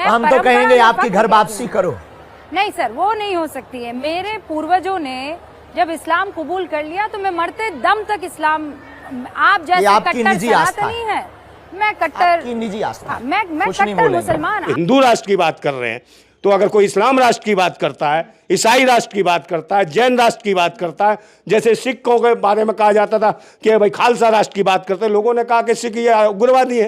हम तो कहेंगे आपकी घर वापसी करो। नहीं सर, वो नहीं हो सकती है। मेरे पूर्वजों ने जब इस्लाम कबूल कर लिया तो मैं मरते दम तक इस्लाम, आप जैसे कट्टर सनातनी है, मैं कट्टर निजी आस्था, मैं कट्टर मुसलमान। हिंदू राष्ट्र की बात कर रहे हैं तो अगर कोई इस्लाम राष्ट्र की बात करता है, ईसाई राष्ट्र की बात करता है, जैन राष्ट्र की बात करता है, जैसे सिखों के बारे में कहा जाता था कि भाई खालसा राष्ट्र की बात करते हैं, लोगों ने कहा कि सिख ये उग्रवादी है।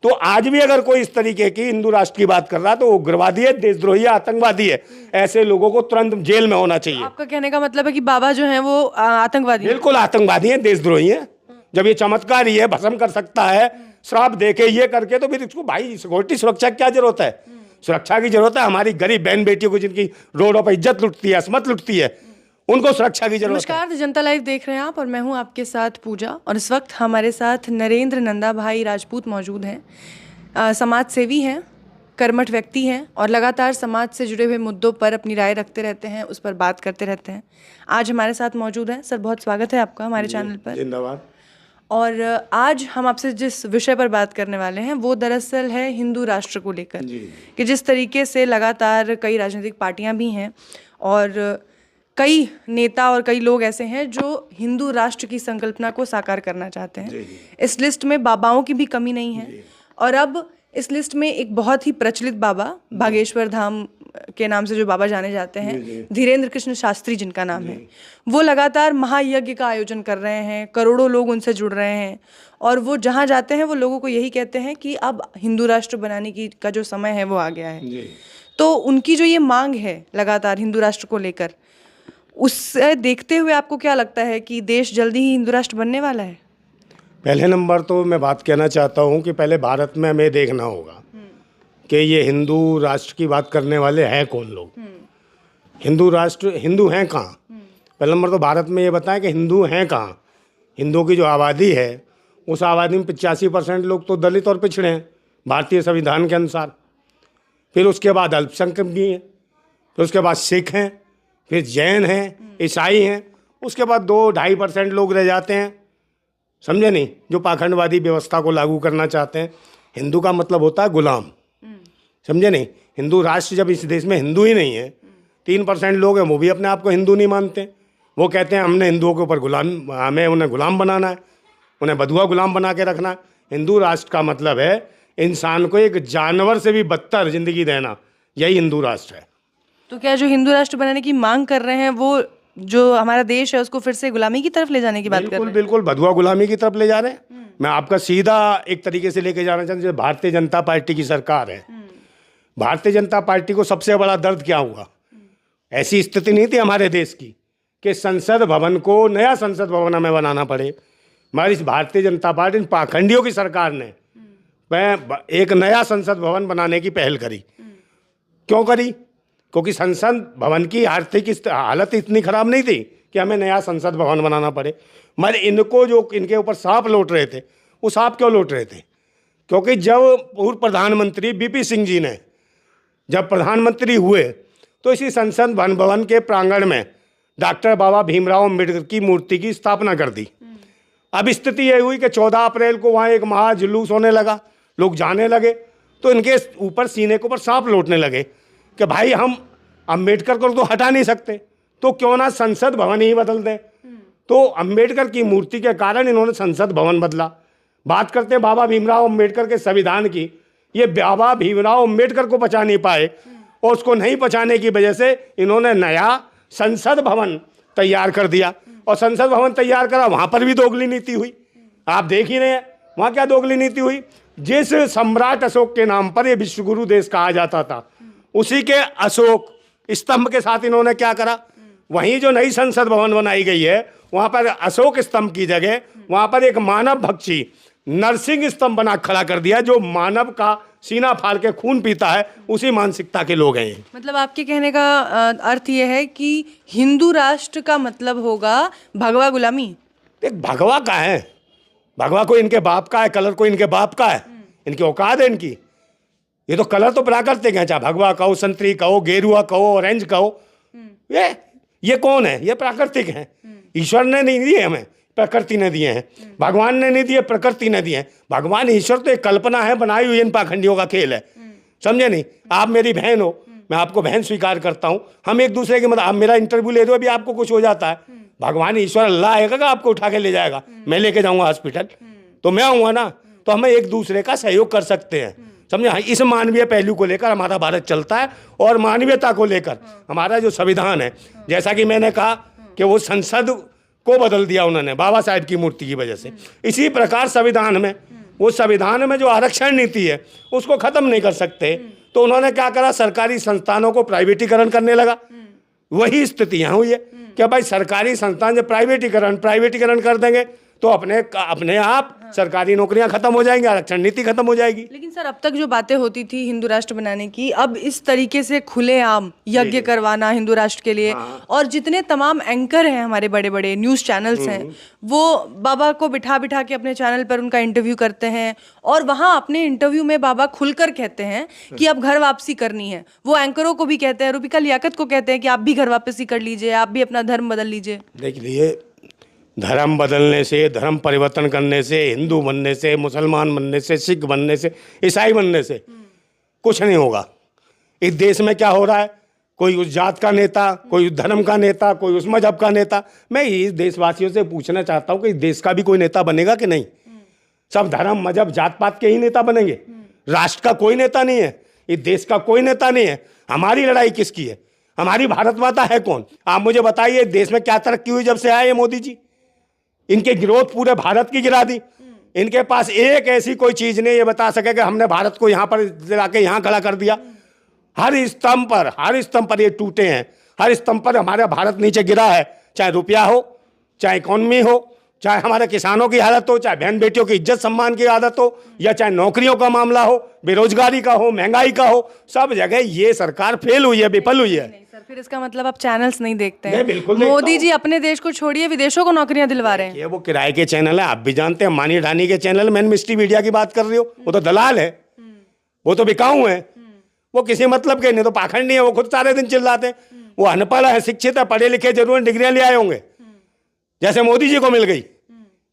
तो आज भी अगर कोई इस तरीके की हिंदू राष्ट्र की बात कर रहा है तो वो उग्रवादी है, देशद्रोही है, आतंकवादी है। ऐसे लोगों को तुरंत जेल में होना चाहिए। आपका कहने का मतलब है कि बाबा जो है वो आतंकवादी? बिल्कुल आतंकवादी है, देशद्रोही है। जब ये चमत्कार ही है, भस्म कर सकता है, श्राप देके ये करके, तो फिर इसको भाई सिक्योरिटी सुरक्षा की क्या जरूरत है? सुरक्षा की जरूरत है हमारी गरीब बहन बेटियों को जिनकी रोडों पर इज्जत लुटती है, असमत लुटती है, उनको सुरक्षा की जरूरत है। नमस्कार, जनता लाइव देख रहे हैं आप और मैं हूं आपके साथ पूजा। और इस वक्त हमारे साथ नरेंद्र नंदा भाई राजपूत मौजूद हैं। समाज सेवी हैं, कर्मठ व्यक्ति हैं और लगातार समाज से जुड़े हुए मुद्दों पर अपनी राय रखते रहते हैं, उस पर बात करते रहते हैं। आज हमारे साथ मौजूद हैं। सर, बहुत स्वागत है आपका हमारे चैनल पर। जिंदाबाद। और आज हम आपसे जिस विषय पर बात करने वाले हैं वो दरअसल है हिंदू राष्ट्र को लेकर, कि जिस तरीके से लगातार कई राजनीतिक पार्टियां भी हैं और कई नेता और कई लोग ऐसे हैं जो हिंदू राष्ट्र की संकल्पना को साकार करना चाहते हैं। इस लिस्ट में बाबाओं की भी कमी नहीं है। और अब इस लिस्ट में एक बहुत ही प्रचलित बाबा, बागेश्वर धाम के नाम से जो बाबा जाने जाते हैं, धीरेन्द्र कृष्ण शास्त्री जिनका नाम है, वो लगातार महायज्ञ का आयोजन कर रहे हैं, करोड़ों लोग उनसे जुड़ रहे हैं और वो जहाँ जाते हैं वो लोगों को यही कहते हैं कि अब हिंदू राष्ट्र बनाने की का जो समय है वो आ गया है। तो उनकी जो ये मांग है लगातार हिंदू राष्ट्र को लेकर, उससे देखते हुए आपको क्या लगता है कि देश जल्दी ही हिंदू राष्ट्र बनने वाला है? पहले नंबर तो मैं बात कहना चाहता हूँ कि पहले भारत में हमें देखना होगा कि ये हिंदू राष्ट्र की बात करने वाले हैं कौन लोग। हिंदू राष्ट्र, हिंदू हैं कहाँ? पहले नंबर तो भारत में ये बताएं कि हिंदू हैं कहाँ। हिंदुओं की जो आबादी है उस आबादी में 85% लोग तो दलित और पिछड़े हैं भारतीय संविधान के अनुसार। फिर उसके बाद अल्पसंख्यक भी हैं, फिर उसके बाद सिख हैं, फिर जैन हैं, ईसाई हैं, उसके बाद 2-2.5% लोग रह जाते हैं, समझे नहीं, जो पाखंडवादी व्यवस्था को लागू करना चाहते हैं। हिंदू का मतलब होता है गुलाम, समझे नहीं। हिंदू राष्ट्र जब इस देश में हिंदू ही नहीं है, 3% लोग हैं वो भी अपने आप को हिंदू नहीं मानते। वो कहते हैं हमने हिंदुओं के ऊपर गुलाम, हमें उन्हें गुलाम बनाना है, उन्हें बधुआ गुलाम बना के रखना है। हिंदू राष्ट्र का मतलब है इंसान को एक जानवर से भी बदतर जिंदगी देना, यही हिंदू राष्ट्र है। तो क्या जो हिंदू राष्ट्र बनाने की मांग कर रहे हैं वो जो हमारा देश है उसको फिर से गुलामी की तरफ ले जाने की बात कर रहे हैं? बिल्कुल, बधुआ गुलामी की तरफ ले जा रहे हैं। मैं आपका सीधा एक तरीके से लेके जाना चाहता हूँ। भारतीय जनता पार्टी की सरकार है, भारतीय जनता पार्टी को सबसे बड़ा दर्द क्या हुआ? ऐसी स्थिति नहीं थी हमारे देश की कि संसद भवन को, नया संसद भवन हमें बनाना पड़े। हमारी भारतीय जनता पार्टी, पाखंडियों की सरकार ने एक नया संसद भवन बनाने की पहल करी। क्यों करी? क्योंकि संसद भवन की आर्थिक हालत इतनी खराब नहीं थी कि हमें नया संसद भवन बनाना पड़े। मगर इनको जो इनके ऊपर सांप लौट रहे थे, वो सांप क्यों लौट रहे थे? क्योंकि जब पूर्व प्रधानमंत्री बीपी सिंह जी ने जब प्रधानमंत्री हुए तो इसी संसद भवन के प्रांगण में डॉक्टर बाबा भीमराव अम्बेडकर की मूर्ति की स्थापना कर दी। अब स्थिति ये हुई कि 14 अप्रैल को वहाँ एक महाजुलूस होने लगा, लोग जाने लगे, तो इनके ऊपर सीने के ऊपर सांप लौटने लगे कि भाई हम अम्बेडकर को तो हटा नहीं सकते, तो क्यों ना संसद भवन ही बदल दें। तो अम्बेडकर की मूर्ति के कारण इन्होंने संसद भवन बदला। बात करते हैं बाबा भीमराव अम्बेडकर के संविधान की, ये बाबा भीमराव अम्बेडकर को बचा नहीं पाए और उसको नहीं बचाने की वजह से इन्होंने नया संसद भवन तैयार कर दिया। और संसद भवन तैयार करा, वहाँ पर भी दोगली नीति हुई। आप देख ही रहे हैं वहाँ क्या दोगली नीति हुई। जिस सम्राट अशोक के नाम पर ये विश्वगुरु देश कहा जाता था, उसी के अशोक स्तंभ के साथ इन्होंने क्या करा, वहीं जो नई संसद भवन बनाई गई है वहाँ पर अशोक स्तंभ की जगह वहाँ पर एक मानव भक्षी नरसिंह स्तंभ बना खड़ा कर दिया, जो मानव का सीना फाड़ के खून पीता है, उसी मानसिकता के लोग हैं। मतलब आपके कहने का अर्थ यह है कि हिंदू राष्ट्र का मतलब होगा भगवा गुलामी? देख, भगवा का है, भगवा को इनके बाप का है, कलर को इनके बाप का है, इनकी औकात है इनकी। ये तो कलर तो प्राकृतिक है, चाहे भगवा कहो, संतरी कहो, गेरुआ कहो, ऑरेंज कहो, ये कौन है? ये प्राकृतिक है। ईश्वर ने नहीं दिए हमें, प्रकृति ने दिए हैं। भगवान ने नहीं दिए, प्रकृति ने दिए हैं। भगवान ईश्वर तो एक कल्पना है, बनाई हुई इन पाखंडियों का खेल है। समझे नहीं? आप मेरी बहन हो, मैं आपको बहन स्वीकार करता हूँ, हम एक दूसरे के मतलब आप मेरा इंटरव्यू ले दो, अभी आपको कुछ हो जाता है, भगवान ईश्वर अल्लाह आएगा आपको उठा के ले जाएगा, मैं लेके जाऊंगा हॉस्पिटल, तो मैं आऊँगा ना, तो हम एक दूसरे का सहयोग कर सकते हैं, समझे? इस मानवीय पहलू को लेकर हमारा भारत चलता है, और मानवीयता को लेकर हमारा जो संविधान है, जैसा कि मैंने कहा कि वो संसद को बदल दिया उन्होंने बाबा साहेब की मूर्ति की वजह से, इसी प्रकार संविधान में, वो संविधान में जो आरक्षण नीति है उसको खत्म नहीं कर सकते, तो उन्होंने क्या करा, सरकारी संस्थानों को प्राइवेटीकरण करने लगा। वही स्थिति यहाँ हुई है कि भाई सरकारी संस्थान जब प्राइवेटीकरण कर देंगे तो अपने आप सरकारी नौकरियां खत्म हो जाएंगी, आरक्षण नीति खत्म हो जाएगी। लेकिन सर, अब तक जो बातें होती थी हिंदू राष्ट्र बनाने की, अब इस तरीके से खुलेआम यज्ञ करवाना हिंदू राष्ट्र के लिए, और जितने तमाम एंकर हैं हमारे बड़े बड़े न्यूज़ चैनल्स हैं, वो बाबा को बिठा बिठा के अपने चैनल पर उनका इंटरव्यू करते हैं, और वहाँ अपने इंटरव्यू में बाबा खुलकर कहते हैं कि अब घर वापसी करनी है। वो एंकरों को भी कहते हैं, रूबिका लियाकत को कहते हैं कि आप भी घर वापसी कर लीजिए, आप भी अपना धर्म बदल लीजिए। देख लिए, धर्म बदलने से, धर्म परिवर्तन करने से, हिंदू बनने से, मुसलमान बनने से, सिख बनने से, ईसाई बनने से कुछ नहीं होगा। इस देश में क्या हो रहा है, कोई उस जात का नेता, कोई उस धर्म का नेता, कोई उस मजहब का नेता। मैं इस देशवासियों से पूछना चाहता हूँ कि इस देश का भी कोई नेता बनेगा कि नहीं? सब धर्म मजहब जात पात के ही नेता बनेंगे, राष्ट्र का कोई नेता नहीं है, इस देश का कोई नेता नहीं है। हमारी लड़ाई किसकी है? हमारी भारत माता है कौन? आप मुझे बताइए, देश में क्या तरक्की हुई जब से आए ये मोदी जी? इनके ग्रोथ पूरे भारत की गिरा दी। इनके पास एक ऐसी कोई चीज नहीं ये बता सके कि हमने भारत को यहाँ पर लाके यहाँ खड़ा कर दिया। हर स्तंभ पर ये टूटे हैं, हर स्तंभ पर हमारा भारत नीचे गिरा है, चाहे रुपया हो, चाहे इकोनॉमी हो, चाहे हमारे किसानों की हालत हो, चाहे बहन बेटियों की इज्जत सम्मान की आदत हो, या चाहे नौकरियों का मामला हो, बेरोजगारी का हो, महंगाई का हो, सब जगह ये सरकार फेल हुई है, विफल हुई है। सर, फिर इसका मतलब आप चैनल्स नहीं देखते हैं? बिल्कुल मोदी जी अपने देश को छोड़िए, विदेशों को नौकरियां दिलवा रहे हैं। ये वो किराए के चैनल है, आप भी जानते हैं, मानी ढानी के चैनल, मैन मिस्ट्री मीडिया की बात कर रही हो, वो तो दलाल है, वो तो बिकाऊ है, वो किसी मतलब के नहीं, तो पाखंडी है, वो खुद सारे दिन चिल्लाते हैं। वो अनपढ़ है, शिक्षित है, पढ़े लिखे जरूर डिग्रियां ले आए होंगे, जैसे मोदी जी को मिल गई।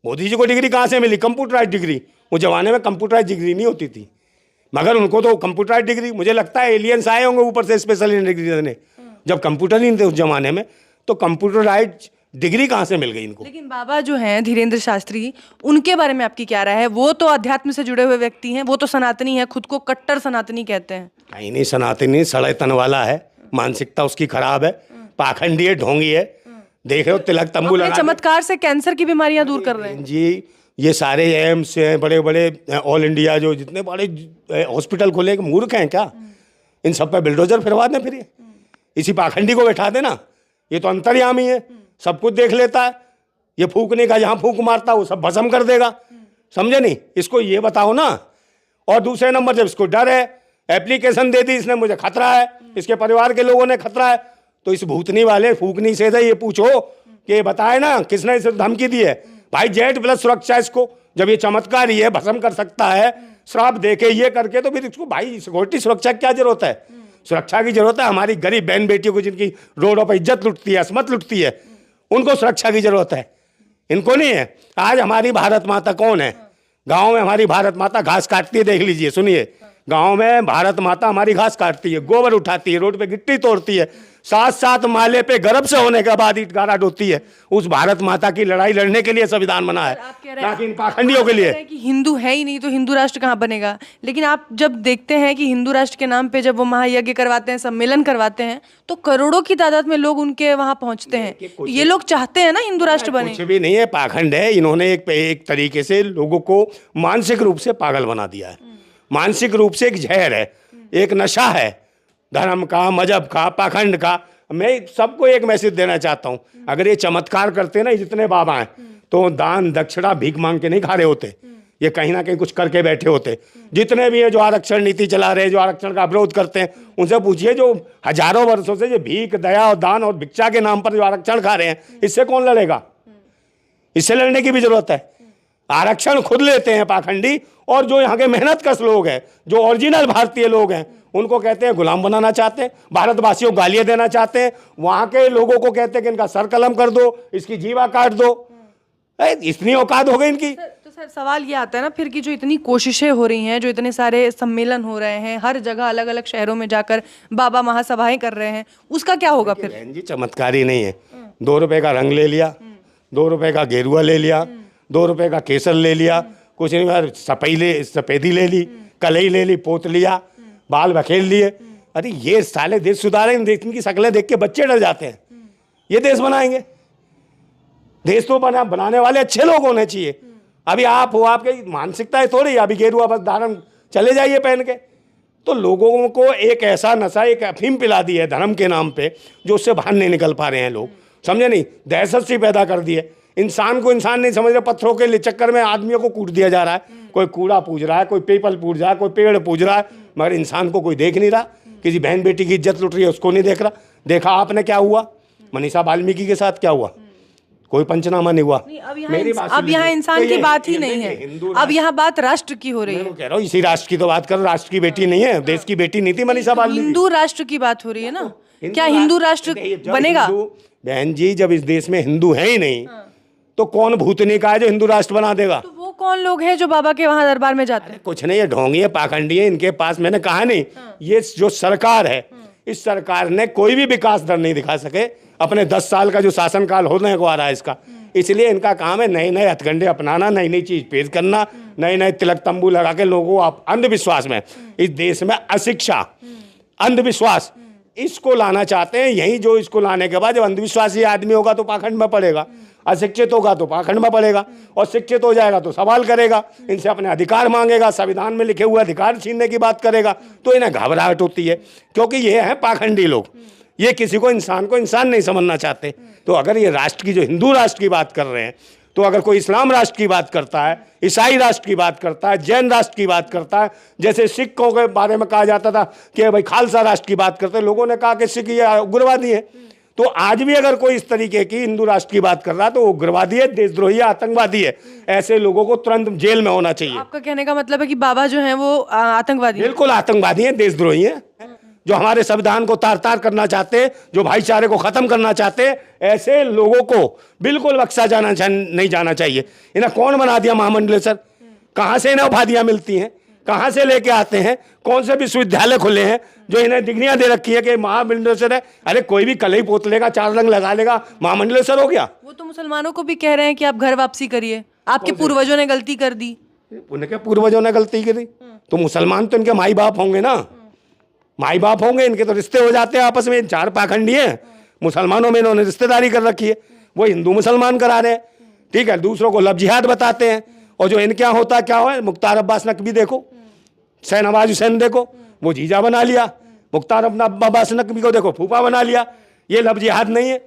मोदी जी को डिग्री कहाँ से मिली? Computerise degree. उस जमाने में कंप्यूटराइज डिग्री नहीं होती थी, मगर उनको तो कंप्यूटराइज डिग्री, मुझे लगता है एलियंस आए होंगे ऊपर से स्पेशल डिग्री देने, जब कंप्यूटर ही नहीं थे उस जमाने में, तो कंप्यूटराइज डिग्री कहाँ से मिल गई इनको? लेकिन बाबा जो हैं धीरेन्द्र शास्त्री, उनके बारे में आपकी क्या राय है? वो तो अध्यात्म से जुड़े हुए व्यक्ति हैं, वो तो सनातनी है, खुद को कट्टर सनातनी कहते हैं। कहीं नहीं सनातनी, सड़े तन वाला है, मानसिकता उसकी खराब है, पाखंडी है, ढोंगी है। देख रहे हो तिलक तंबू लगा, चमत्कार से कैंसर की बीमारियां दूर कर रहे हैं जी। ये सारे एम्स हैं, बड़े बड़े ऑल इंडिया जो जितने बड़े हॉस्पिटल खोले, मूर्ख हैं क्या? इन सब पे बिल्डोजर फिरवा दें, फिर ये इसी पाखंडी को बैठा देना। ये तो अंतर्यामी है, सब कुछ देख लेता है, ये फूकने का जहाँ फूक मारता वो सब भस्म कर देगा, समझे नहीं? इसको ये बताओ ना। और दूसरे नंबर, जब इसको डर है, एप्लीकेशन दे दी इसने, मुझे खतरा है, इसके परिवार के लोगों ने खतरा है, तो इस भूतनी वाले फूकनी से ये पूछो कि ये बताए ना किसने इसे धमकी दी है। भाई जेड प्लस सुरक्षा, इसको जब ये चमत्कार ही है, भस्म कर सकता है, श्राप देके ये करके, तो फिर इसको भाई सिक्योरिटी सुरक्षा की क्या जरूरत है? सुरक्षा की जरूरत है हमारी गरीब बहन बेटियों को, जिनकी रोडों पर इज्जत लुटती है, असमत लुटती है, उनको सुरक्षा की जरूरत है, इनको नहीं है। आज हमारी भारत माता कौन है? गाँव में हमारी भारत माता घास काटती है, देख लीजिए, सुनिए, गाँव में भारत माता हमारी घास काटती है, गोबर उठाती है, रोड पे गिट्टी तोड़ती है, 7-7 माले पे गर्भ से होने के बाद ईंट गारा ढोती है। उस भारत माता की लड़ाई लड़ने के लिए संविधान बना है, ना कि इन पाखंडियों के लिए। कि हिंदू है ही नहीं तो हिंदू राष्ट्र कहाँ बनेगा? लेकिन आप जब देखते हैं कि हिंदू राष्ट्र के नाम पे जब वो महायज्ञ करवाते हैं, सम्मेलन करवाते हैं, तो करोड़ों की तादाद में लोग उनके वहाँ पहुँचते हैं। ये लोग चाहते हैं ना हिंदू राष्ट्र बने। कुछ भी नहीं है, पाखंड है। इन्होंने एक तरीके से लोगों को मानसिक रूप से पागल बना दिया है, मानसिक रूप से एक जहर है, एक नशा है, धर्म का, मजहब का, पाखंड का। मैं सबको एक मैसेज देना चाहता हूँ, अगर ये चमत्कार करते ना जितने बाबा हैं, तो दान दक्षिणा भीख मांग के नहीं खा रहे होते, ये कहीं ना कहीं कुछ करके बैठे होते। जितने भी है जो आरक्षण नीति चला रहे हैं, जो आरक्षण का विरोध करते हैं, उनसे पूछिए, जो हजारों वर्षों से जो भीख, दया और दान और भिक्षा के नाम पर जो आरक्षण खा रहे हैं, इससे कौन लड़ेगा? इससे लड़ने की भी जरूरत है। आरक्षण खुद लेते हैं पाखंडी, और जो यहाँ के मेहनतकश लोग हैं, जो ओरिजिनल भारतीय लोग हैं, उनको कहते हैं गुलाम बनाना चाहते हैं, भारतवासियों को गालियाँ देना चाहते हैं। वहाँ के लोगों को कहते हैं कि इनका सर कलम कर दो, इसकी जीवा काट दो। इतनी औकात हो गई इनकी। सर सवाल ये आता है ना फिर कि जो इतनी कोशिशें हो रही हैं, जो इतने सारे सम्मेलन हो रहे हैं, हर जगह अलग अलग शहरों में जाकर बाबा महासभाएं कर रहे हैं, उसका क्या होगा फिर? बहन जी चमत्कारी नहीं है। 2 रुपए का रंग ले लिया, 2 रुपए का गेरुआ ले लिया, 2 रुपए का केसर ले लिया, कुछ नहीं यार सफेदी ले ली, कलई ले ली, पोत लिया, बाल बखेल लिए। अरे ये साले देश सुधारेंगे, इनकी शक्लें देख के बच्चे डर जाते हैं। ये देश बनाएंगे? देश तो बनाने वाले अच्छे लोग होने चाहिए। अभी आप हो, आपकी मानसिकता है थोड़ी, अभी गेरुआ बस धारण चले जाइए पहन के। तो लोगों को एक ऐसा नशा, एक अफीम पिला दी है धर्म के नाम पे, जो उससे बाहर नहीं निकल पा रहे हैं लोग, समझे नहीं? दहशत सी पैदा कर दी है। इंसान को इंसान नहीं समझ रहे, पत्थरों के चक्कर में आदमियों को कूट दिया जा रहा है। कोई कूड़ा पूज रहा है, कोई पीपल पूज रहा है, कोई पेड़ पूज रहा है, मगर इंसान को कोई देख नहीं रहा। किसी बहन बेटी की इज्जत लुट रही है, उसको नहीं देख रहा। देखा आपने क्या हुआ मनीषा वाल्मीकि के साथ, क्या हुआ? कोई पंचनामा नहीं हुआ। अब यहाँ इंसान की बात ही नहीं है, अब यहाँ बात राष्ट्र की हो रही है। मैं कह रहा हूँ इसी राष्ट्र की तो बात कर, राष्ट्र की बेटी नहीं है, देश की बेटी नहीं थी मनीषा वाल्मीकि। हिंदू राष्ट्र की बात हो रही है ना, क्या हिंदू राष्ट्र बनेगा? बहन जी जब इस देश में हिंदू है ही नहीं, तो कौन भूतनी का है जो हिंदू राष्ट्र बना देगा? तो वो कौन लोग हैं जो बाबा के वहां दरबार में जाते हैं? कुछ नहीं है, ढोंगी है, पाखंडी है, इनके पास मैंने कहा नहीं। ये जो सरकार है, इस सरकार ने कोई भी विकास दर नहीं दिखा सके अपने 10 साल का जो शासनकाल होने को आ रहा है इसका। इसलिए इनका काम है नए नए हथकंडे अपनाना, नई नई चीज पेश करना, नए नए तिलक तंबू लगा के लोगों को अंधविश्वास में, इस देश में अशिक्षा, अंधविश्वास, इसको लाना चाहते हैं। यही जो इसको लाने के बाद जब अंधविश्वासी आदमी होगा तो पाखंड में पड़ेगा, अशिक्षित होगा तो पाखंड में पड़ेगा, और शिक्षित हो जाएगा तो सवाल करेगा, इनसे अपने अधिकार मांगेगा, संविधान में लिखे हुए अधिकार छीनने की बात करेगा। तो इन्हें घबराहट होती है, क्योंकि ये हैं पाखंडी लोग, ये किसी को इंसान नहीं समझना चाहते। तो अगर ये राष्ट्र की, जो हिंदू राष्ट्र की बात कर रहे हैं, तो अगर कोई इस्लाम राष्ट्र की बात करता है, ईसाई राष्ट्र की बात करता है, जैन राष्ट्र की बात करता है, जैसे सिखों के बारे में कहा जाता था कि भाई खालसा राष्ट्र की बात करते हैं, लोगों ने कहा कि सिख ये उग्रवादी है। तो आज भी अगर कोई इस तरीके की हिंदू राष्ट्र की बात कर रहा है तो वो उग्रवादी है, देशद्रोही है, आतंकवादी है। ऐसे लोगों को तुरंत जेल में होना चाहिए। आपका कहने का मतलब है कि बाबा जो हैं वो आतंकवादी? बिल्कुल आतंकवादी हैं, देशद्रोही हैं, जो हमारे संविधान को तार तार करना चाहते हैं, जो भाईचारे को खत्म करना चाहते हैं। ऐसे लोगों को बिल्कुल बख्शा नहीं जाना चाहिए। इन्हें कौन बना दिया महामंडलेश्वर? कहाँ से इन्हें उपाधियां मिलती हैं, कहाँ से लेके आते हैं? कौन से विश्वविद्यालय खुले हैं जो इन्हें डिग्रियां दे रखी है कि महामंडलेश्वर है? अरे कोई भी कलई पोत लेगा, 4 रंग लगा लेगा, महामंडलेश्वर हो गया। वो तो मुसलमानों को भी कह रहे हैं कि आप घर वापसी करिए, आपके पूर्वजों ने गलती कर दी। उनके पूर्वजों ने गलती करी तो मुसलमान तो इनके माई बाप होंगे ना, माई बाप होंगे, इनके तो रिश्ते हो जाते हैं आपस में। 4 पाखंडी हैं, मुसलमानों में इन्होंने रिश्तेदारी कर रखी है, वो हिंदू मुसलमान करा रहे हैं, ठीक है। दूसरों को लव जिहाद बताते हैं। और जो इनके यहाँ होता क्या हो, मुख्तार अब्बास नकवी देखो, शहनवाज हुसैन देखो, वो जीजा बना लिया, मुख्तार अब्बास नकवी को देखो फूफा बना लिया। ये लव जिहाद नहीं है,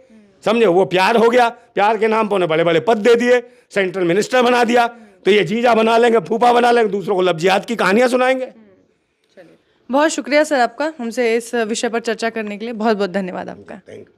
समझे? वो प्यार हो गया, प्यार के नाम पर उन्हें बड़े बड़े पद दे दिए, सेंट्रल मिनिस्टर बना दिया। तो ये जीजा बना लेंगे, फूफा बना लेंगे, दूसरों को लव जिहाद की कहानियां सुनाएंगे। बहुत शुक्रिया सर आपका, हमसे इस विषय पर चर्चा करने के लिए बहुत बहुत धन्यवाद आपका। Thank you.